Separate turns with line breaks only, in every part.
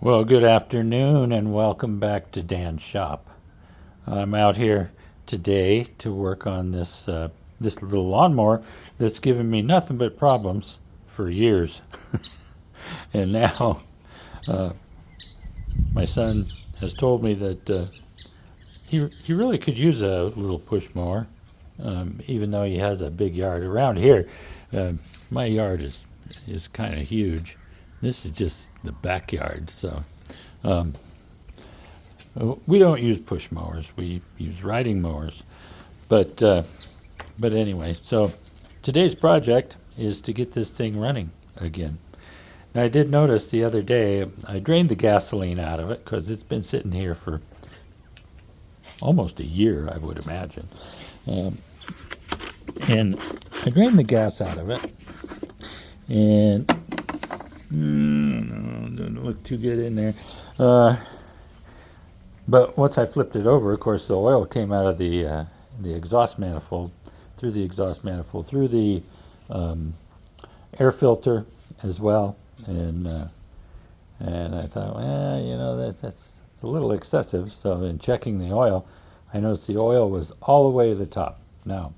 Well, good afternoon and welcome back to Dan's shop. I'm out here today to work on this little lawnmower that's given me nothing but problems for years. And now my son has told me that he really could use a little push mower, even though he has a big yard. Around here, my yard is kind of huge. This is just the backyard, so um, we don't use push mowers. We use riding mowers. But but anyway, so today's project is to get this thing running again. Now, I did notice the other day I drained the gasoline out of it because it's been sitting here for almost a year, I would imagine. And I drained the gas out of it, and no, doesn't look too good in there. But once I flipped it over, of course, the oil came out of the exhaust manifold, through the exhaust manifold, through the air filter as well, and I thought, well, you know, that's a little excessive. So in checking the oil, I noticed the oil was all the way to the top. Now,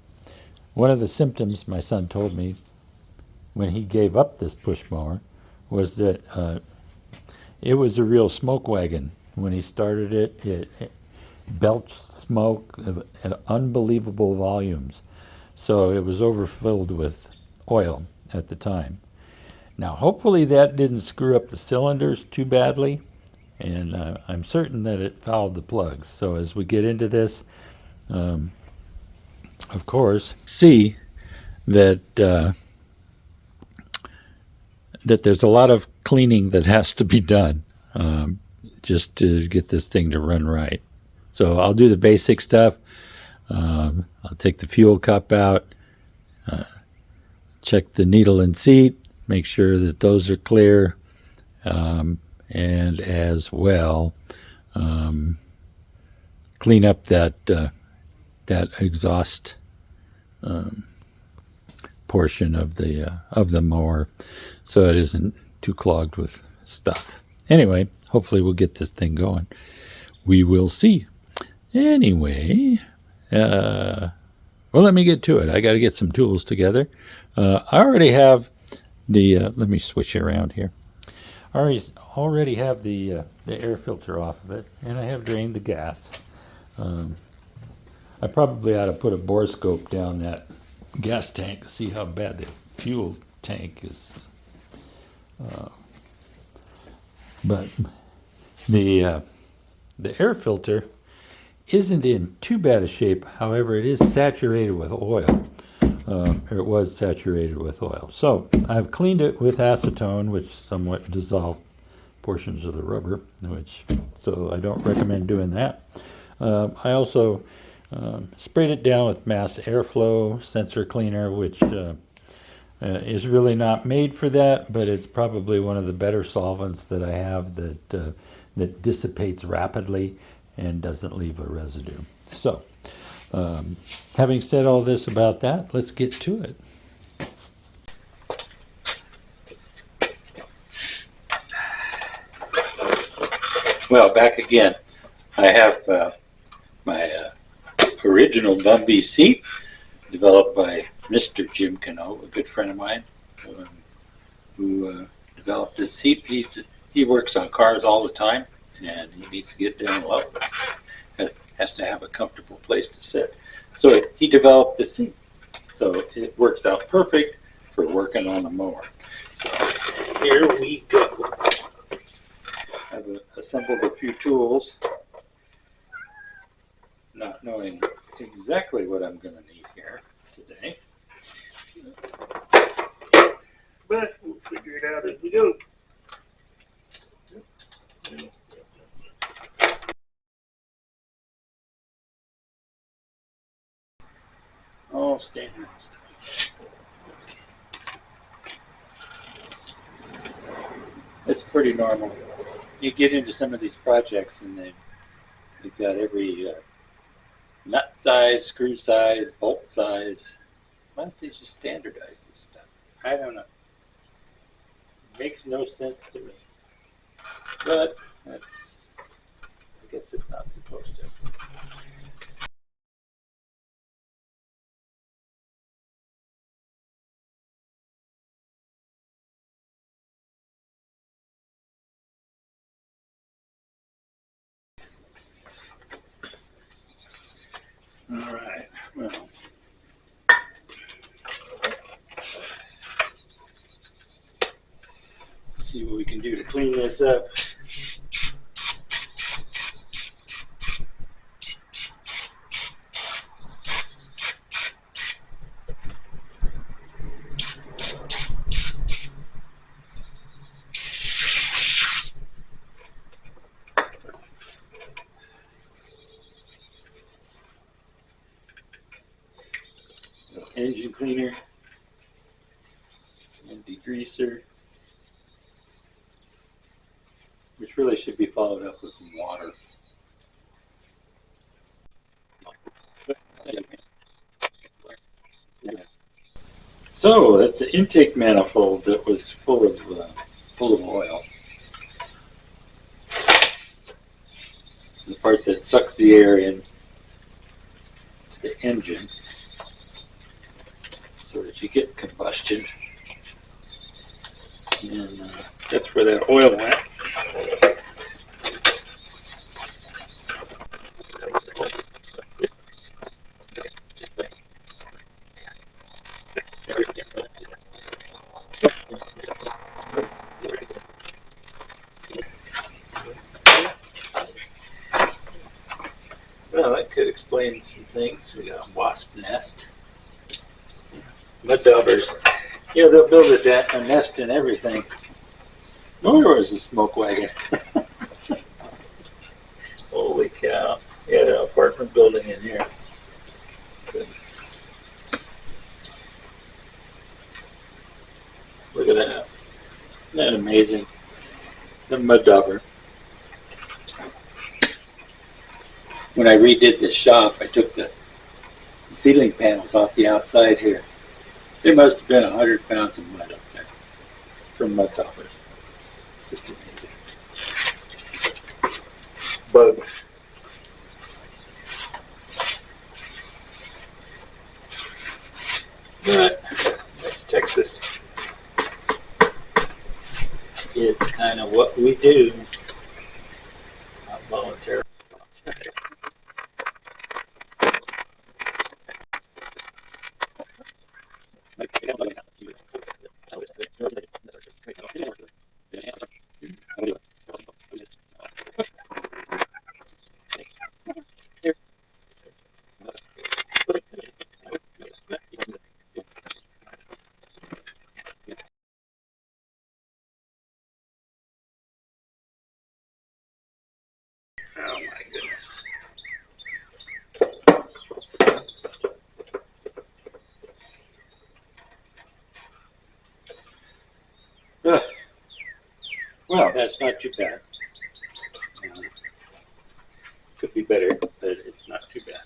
one of the symptoms my son told me when he gave up this push mower was that it was a real smoke wagon. When he started it, it belched smoke at unbelievable volumes. So it was overfilled with oil at the time. Now, hopefully that didn't screw up the cylinders too badly, and I'm certain that it fouled the plugs. So as we get into this, of course, see that that there's a lot of cleaning that has to be done just to get this thing to run right. So I'll do the basic stuff. I'll take the fuel cup out, check the needle and seat, make sure that those are clear, and as well clean up that exhaust portion of the mower so it isn't too clogged with stuff. Anyway, hopefully we'll get this thing going. We will see. Anyway, well, let me get to it. I got to get some tools together. I already have the, let me switch it around here. I already have the air filter off of it, and I have drained the gas. I probably ought to put a bore scope down that gas tank to see how bad the fuel tank is. But the air filter isn't in too bad a shape. However, it is saturated with oil. Or it was saturated with oil. So I've cleaned it with acetone, which somewhat dissolved portions of the rubber, so I don't recommend doing that. I also sprayed it down with mass airflow sensor cleaner, which is really not made for that, but it's probably one of the better solvents that I have that dissipates rapidly and doesn't leave a residue. So, having said all this about that, let's get to it. Well, back again. I have my original Bumby seat, developed by Mr. Jim Cano, a good friend of mine, who developed this seat. He works on cars all the time, and he needs to get down low. Has to have a comfortable place to sit. So he developed this seat. So it works out perfect for working on a mower. So here we go. I've assembled a few tools, not knowing exactly what I'm going to need here today. But we'll figure it out as we go. All standard stuff. It's pretty normal. You get into some of these projects and they've got every nut size, screw size, bolt size. Why don't they just standardize this stuff? I don't know. It makes no sense to me. but that's, I guess it's not supposed to. All right, well, let's see what we can do to clean this up. Engine cleaner and degreaser, which really should be followed up with some water. So that's the intake manifold that was full of oil. The part that sucks the air in to the engine, so that you get combustion, and that's where that oil went. Well, that could explain some things. We got a wasp nest. Mud daubers, you know, they'll build a nest and everything. Nor was a smoke wagon. Holy cow. Yeah, an apartment building in here. Goodness. Look at that. Isn't that amazing? The mud dauber. When I redid this shop, I took the ceiling panels off the outside here. There must have been 100 pounds of mud up there from mud daubers. Just amazing. Bugs. But that's Texas. It's kind of what we do. Not voluntarily. Oh my goodness. Well, that's not too bad. Could be better, but it's not too bad.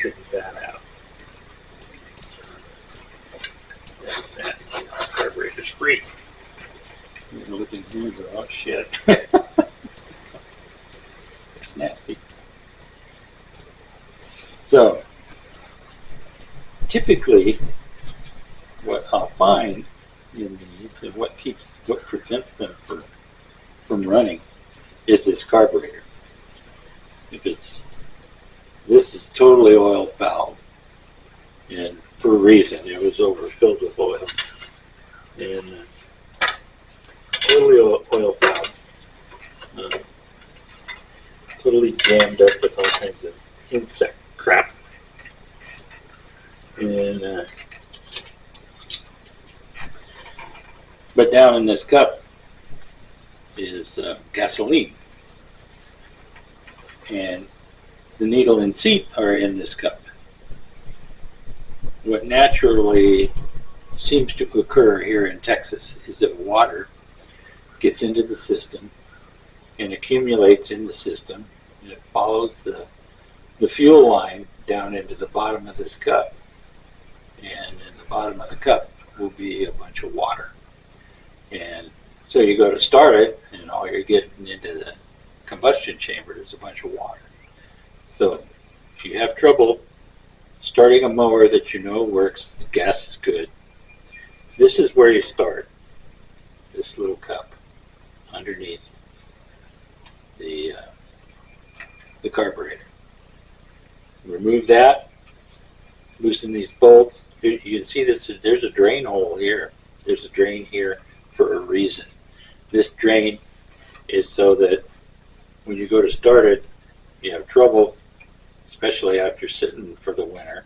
Getting that out. That's that. Carburetor's free. You can look in here and go, oh shit. It's nasty. So, typically, what I'll find in these and what prevents them from running is this carburetor. If this is totally oil fouled, and for a reason, it was overfilled with oil, and totally oil fouled, totally jammed up with all kinds of insect crap, and but down in this cup is gasoline, and the needle and seat are in this cup. What naturally seems to occur here in Texas is that water gets into the system and accumulates in the system. And it follows the fuel line down into the bottom of this cup. And in the bottom of the cup will be a bunch of water. And so you go to start it, and all you're getting into the combustion chamber is a bunch of water. So if you have trouble starting a mower that you know works, the gas is good, this is where you start. This little cup underneath the carburetor. Remove that, loosen these bolts. You can see this, there's a drain hole here. There's a drain here for a reason. This drain is so that when you go to start it, you have trouble, especially after sitting for the winter.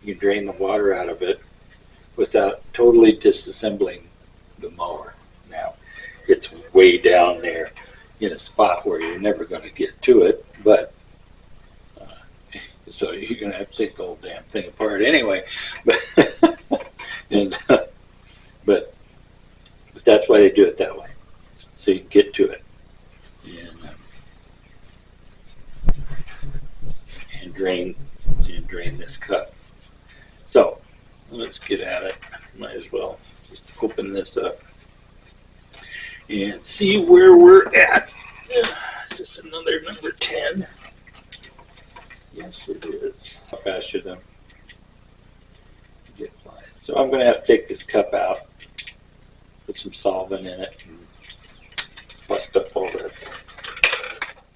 You drain the water out of it without totally disassembling the mower. Now, it's way down there in a spot where you're never going to get to it, but so you're going to have to take the whole damn thing apart anyway. But that's why they do it that way, so you can get to it and drain this cup. So let's get at it. Might as well just open this up and see where we're at. Is this another number 10? Yes, it is. Faster than get flies. So I'm going to have to take this cup out, put some solvent in it, and bust up all that.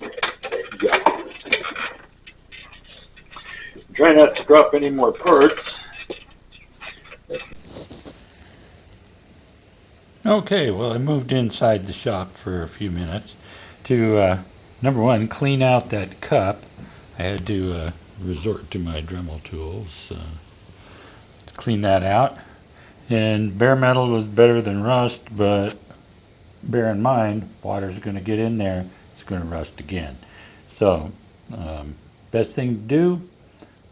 There you go. Try not to drop any more parts. Okay, well, I moved inside the shop for a few minutes to, number one, clean out that cup. I had to resort to my Dremel tools to clean that out. And bare metal was better than rust, but bear in mind, water's going to get in there, it's going to rust again. So, best thing to do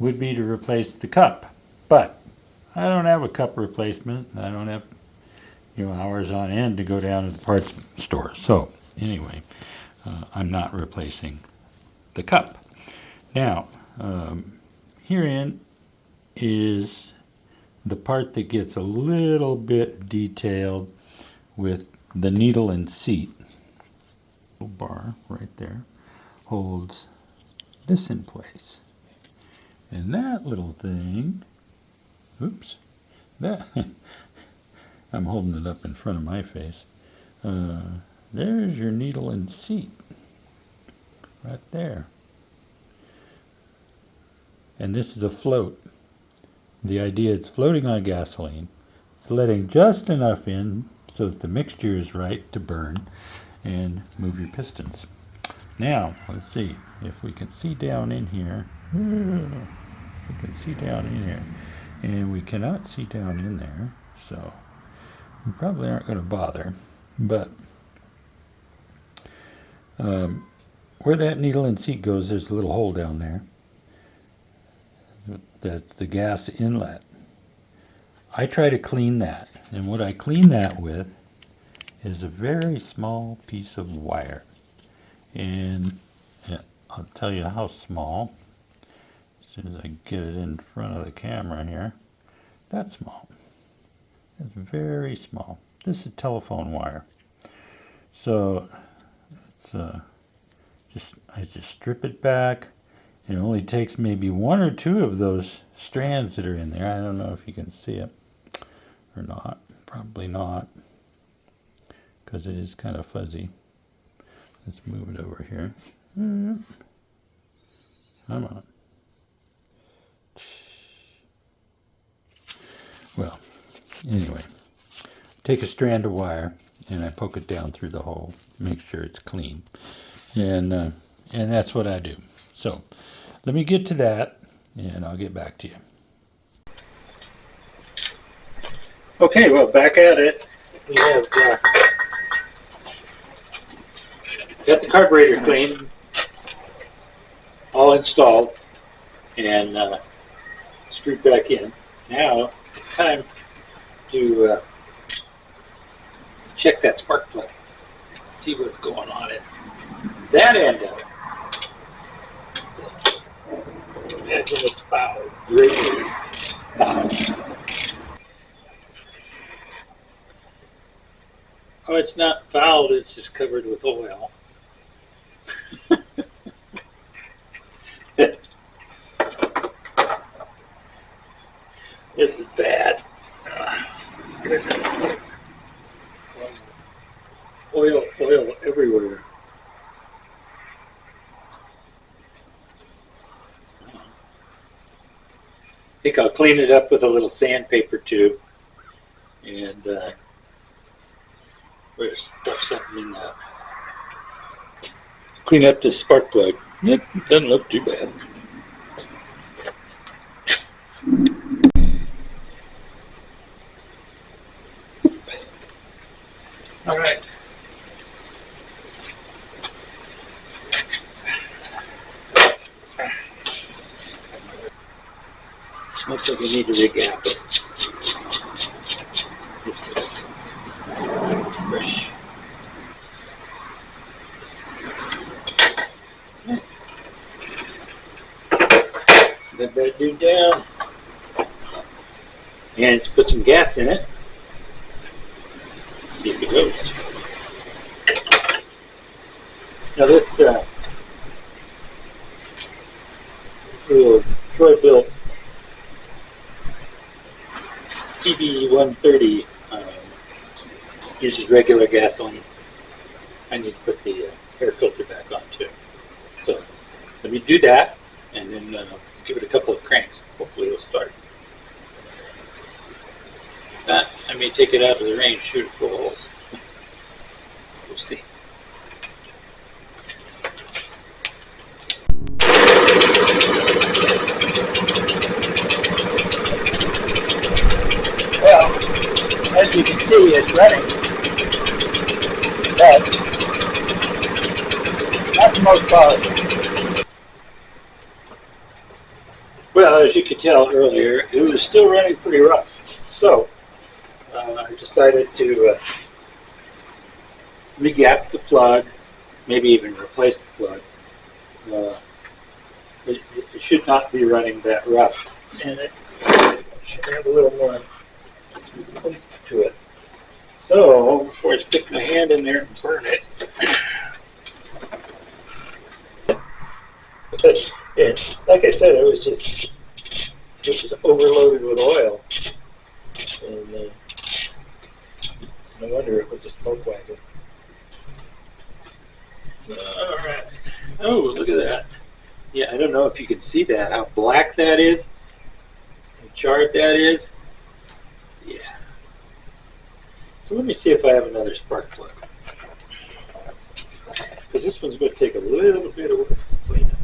would be to replace the cup. But I don't have a cup replacement. I don't have hours on end to go down to the parts store. So anyway, I'm not replacing the cup. Now, herein is the part that gets a little bit detailed with the needle and seat. The bar right there holds this in place. And that little thing, oops, that I'm holding it up in front of my face. There's your needle and seat, right there. And this is a float. The idea is floating on gasoline. It's letting just enough in so that the mixture is right to burn and move your pistons. Now, let's see if we can see down in here. We can see down in here. And we cannot see down in there, so we probably aren't going to bother. But where that needle and seat goes, there's a little hole down there. That's the gas inlet. I try to clean that, and what I clean that with is a very small piece of wire. And I'll tell you how small as soon as I get it in front of the camera here. That's small. That's very small. This is telephone wire. So it's I just strip it back. It only takes maybe one or two of those strands that are in there. I don't know if you can see it or not. Probably not, because it is kind of fuzzy. Let's move it over here. Come on. Well, anyway, take a strand of wire and I poke it down through the hole, make sure it's clean, and that's what I do. So let me get to that and I'll get back to you. Okay, well, back at it. We have got the carburetor clean, all installed, and screwed back in. Now, time to check that spark plug. see what's going on at that end of it. So, imagine it's fouled, greatly fouled. Oh, it's not fouled, it's just covered with oil. This is bad. Goodness. Oil everywhere. I think I'll clean it up with a little sandpaper tube and we'll stuff something in that. Clean up this spark plug. It doesn't look too bad. All right. Looks like I need to regap it. This is fresh. So let that dude down. And let's put some gas in it. See if it goes. Now this little Troy-built TB130 uses regular gasoline. I need to put the air filter back on too. So let me do that and then give it a couple of cranks. Hopefully it'll start. I may take it out of the range, shoot it full of holes. We'll see. Well, as you can see, it's running, but not the most powerful. Well, as you could tell earlier, it was still running pretty rough. So I decided to regap the plug, maybe even replace the plug. It should not be running that rough, and it should have a little more oomph to it. So before I stick my hand in there and burn it, like I said, it was overloaded with oil, and no wonder it was a smoke wagon. All right. Oh, look at that. Yeah, I don't know if you can see that, how black that is, how charred that is. Yeah. So let me see if I have another spark plug. Because this one's going to take a little bit of work to clean up.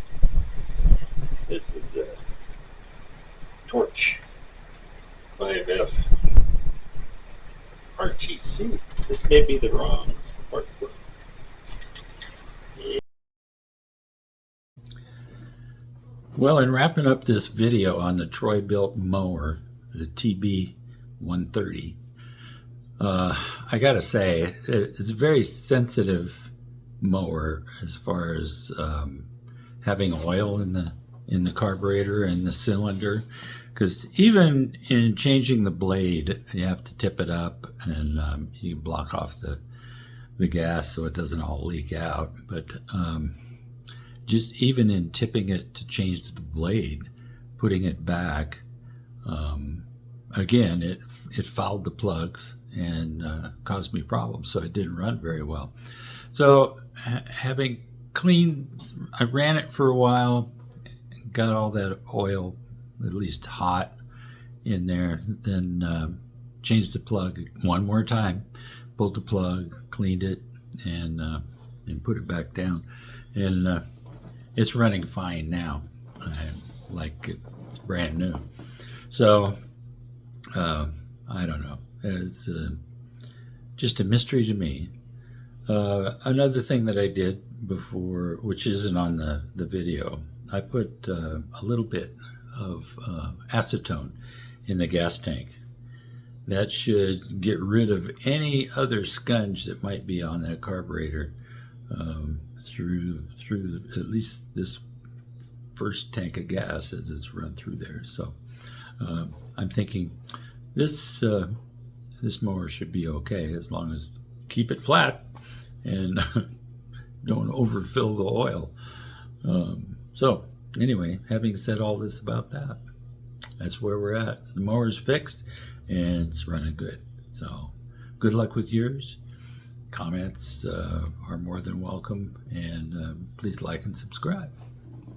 This is a Torch 5F RTC. This may be the wrong spark plug. Well, in wrapping up this video on the Troy-built mower, the TB130, I gotta say, it's a very sensitive mower as far as having oil in the carburetor and the cylinder, because even in changing the blade, you have to tip it up and you block off the gas so it doesn't all leak out. But just even in tipping it to change the blade, putting it back, again, it fouled the plugs and caused me problems, so it didn't run very well. So having cleaned, I ran it for a while, got all that oil at least hot in there, then changed the plug one more time, pulled the plug, cleaned it, and put it back down, and it's running fine now, like it's brand new. So I don't know, it's just a mystery to me. Another thing that I did before, which isn't on the video, I put a little bit of acetone in the gas tank. That should get rid of any other scunge that might be on that carburetor through at least this first tank of gas as it's run through there. So I'm thinking this this mower should be okay as long as keep it flat and don't overfill the oil. So anyway, having said all this about that, that's where we're at. The mower's fixed and it's running good. So good luck with yours. Comments are more than welcome, and please like and subscribe.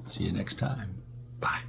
See you next time. Bye.